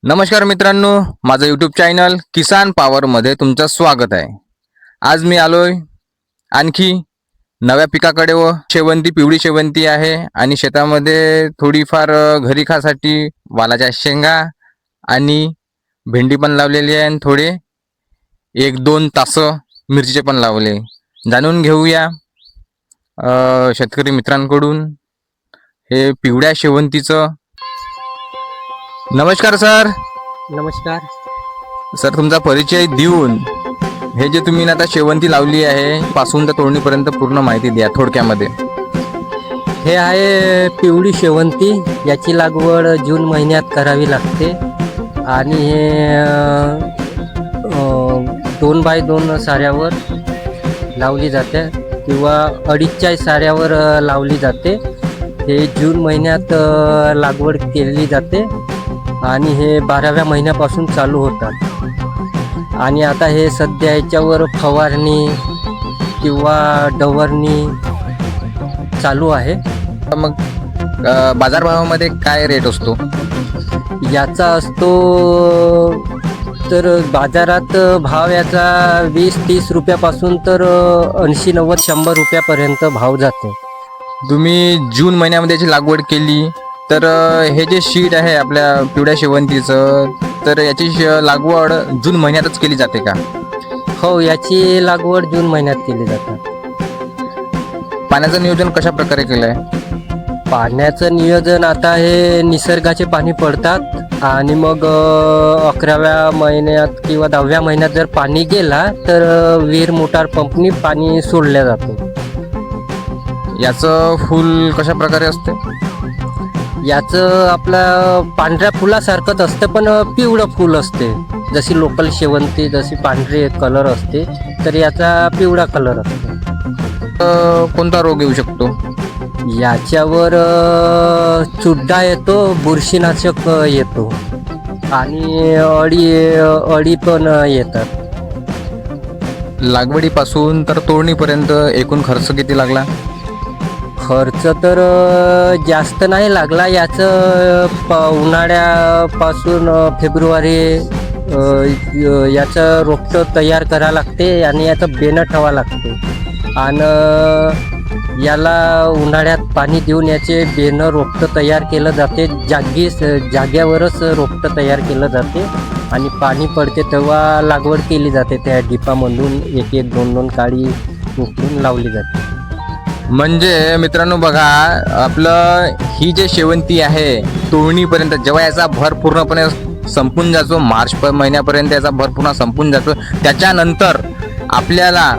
नमस्कार मित्रांनो, माझं यूट्यूब चॅनल किसान पॉवरमध्ये तुमचं स्वागत आहे। आज मी आलोय आणखी नव्या पिकाकडे व शेवंती, पिवळी शेवंती आहे आणि शेतामध्ये थोडीफार घरी खासाठी वालाच्या शेंगा आणि भेंडी पण लावलेली आहे आणि थोडे 1-2 तास मिरचीचे पण लावले। जाणून घेऊया शेतकरी मित्रांकडून हे पिवळ्या शेवंतीचं। नमस्कार सर। नमस्कार सर, तुमचा परिचय देऊन हे जे तुम्ही आता शेवंती लावली आहे पासून तर तोडणीपर्यंत पूर्ण माहिती द्या थोडक्यामध्ये। हे आहे पिवळी शेवंती। याची लागवड जून महिन्यात करावी लागते आणि हे 2x2 साऱ्यावर लावली जाते किंवा 2.5च्या साऱ्यावर लावली जाते। हे जून महिन्यात लागवड केली जाते आणि हे 12व्या महिन्यापासून चालू होतात। आणि आता हे सध्या याच्यावर फवारणी किंवा डवरणी चालू आहे। मग बाजारभावामध्ये काय रेट असतो याचा? असतो तर बाजारात भाव याचा 20-30 रुपयापासून तर 80-90-100 रुपयापर्यंत भाव जाते। तुम्ही जून महिन्यामध्ये याची लागवड केली तर हे जे शीट आहे आपल्या पिवळ्या शेवंतीचं, तर याची लागवड जून महिन्यातच केली जाते का? हो, याची लागवड जून महिन्यात केली जाते। पाण्याचं नियोजन कशा प्रकारे केलं आहे? पाण्याचं नियोजन आता हे निसर्गाचे पाणी पडतात आणि मग 11व्या महिन्यात किंवा 10व्या महिन्यात जर पाणी गेला तर विहीर मोटार पंपनी पाणी सोडलं जातं। याचं फूल कशा प्रकारे असते? याचं आपलं पांढऱ्या फुलासारखंच असतं पण पिवळं फूल असते। जशी लोकल शेवंती जशी पांढरे कलर असते तर याचा पिवळा कलर असतो। कोणता रोग येऊ शकतो याच्यावर? चुड्डा येतो, बुरशीनाशक येतो आणि अळी पण येतात। लागवडीपासून तर तोडणीपर्यंत एकूण खर्च किती लागला? खर्च तर जास्त नाही लागला। याचं उन्हाळ्यापासून फेब्रुवारी याचं रोपटं तयार करावं लागते आणि याचं बेणं ठेवावं लागते आणि याला उन्हाळ्यात पाणी देऊन याचे बेणं रोपटं तयार केलं जाते। जाग्यावरच रोपटं तयार केलं जाते आणि पाणी पडते तेव्हा लागवड केली जाते। त्या डिपामधून 1-2 काळी उकळून लावली जाते। म्हणजे मित्रांनो बघा, आपलं ही जे शेवंती आहे तोडणीपर्यंत जेव्हा याचा भर पूर्णपणे संपून जातो, मार्च महिन्यापर्यंत याचा भर पूर्ण संपून जातो, त्याच्यानंतर आपल्याला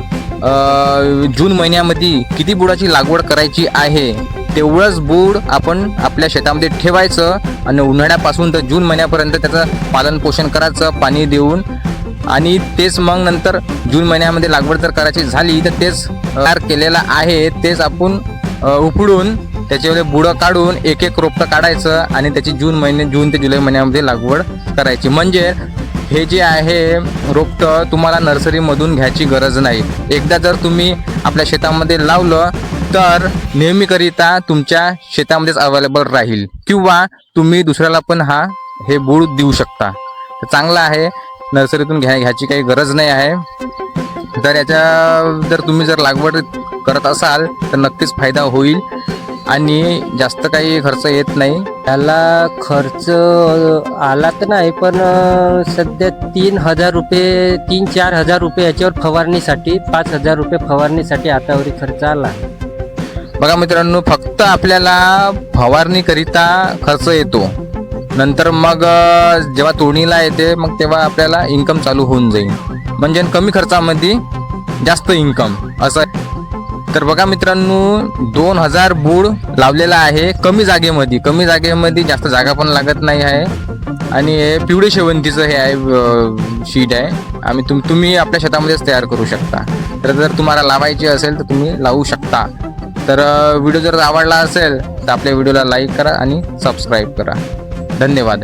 जून महिन्यामध्ये किती बुडाची लागवड करायची आहे तेवढंच बूड आपण आपल्या शेतामध्ये ठेवायचं आणि उन्हाळ्यापासून तर जून महिन्यापर्यंत त्याचं पालन पोषण करायचं पाणी देऊन। आणि तेच मग नंतर जून महिन्यामध्ये लागवड जर करायची झाली तर तेच तयार केलेलं आहे तेच आपण उपडून त्याच्यामध्ये बुडं काढून एक रोपटं काढायचं आणि त्याची जून ते जुलै महिन्यामध्ये लागवड करायची। म्हणजे हे जे आहे रोपटं तुम्हाला नर्सरीमधून घ्यायची गरज नाही। एकदा जर तुम्ही आपल्या शेतामध्ये लावलं तर नेहमीकरिता तुमच्या शेतामध्येच अवेलेबल राहील किंवा तुम्ही दुसऱ्याला पण हे बूड देऊ शकता। तर चांगलं आहे, नर्सरीतून घ्यायची काही गरज नाही आहे। तर जर तुम्ही लागवड करत असाल तर नक्कीच फायदा होईल आणि जास्त काही खर्च येत नाही। त्याला खर्च आला तर नाही पण सध्या 3,000 रुपये 3-4 हजार रुपये याच्यावर फवारणीसाठी, 5,000 रुपये फवारणीसाठी हातावरी खर्च आला। बघा मित्रांनो, फक्त आपल्याला फवारणीकरिता खर्च येतो, नंतर मग जेव्हा तोडणीला येते मग तेव्हा आपल्याला इन्कम चालू होऊन जाईल। म्हणजे कमी खर्चामध्ये जास्त इन्कम असं। तर बघा मित्रांनो, 2000 बूड लावलेला आहे कमी जागेमध्ये जास्त जागा पण लागत नाही आहे आणि हे पिवळे शेवंतीचं हे आहे शीट आहे। तुम्ही आपल्या शेतामध्येच तयार करू शकता। तर जर तुम्हाला लावायची असेल तर तुम्ही लावू शकता। तर व्हिडिओ जर आवडला असेल तर आपल्या व्हिडिओला लाईक करा आणि सबस्क्राईब करा। धन्यवाद।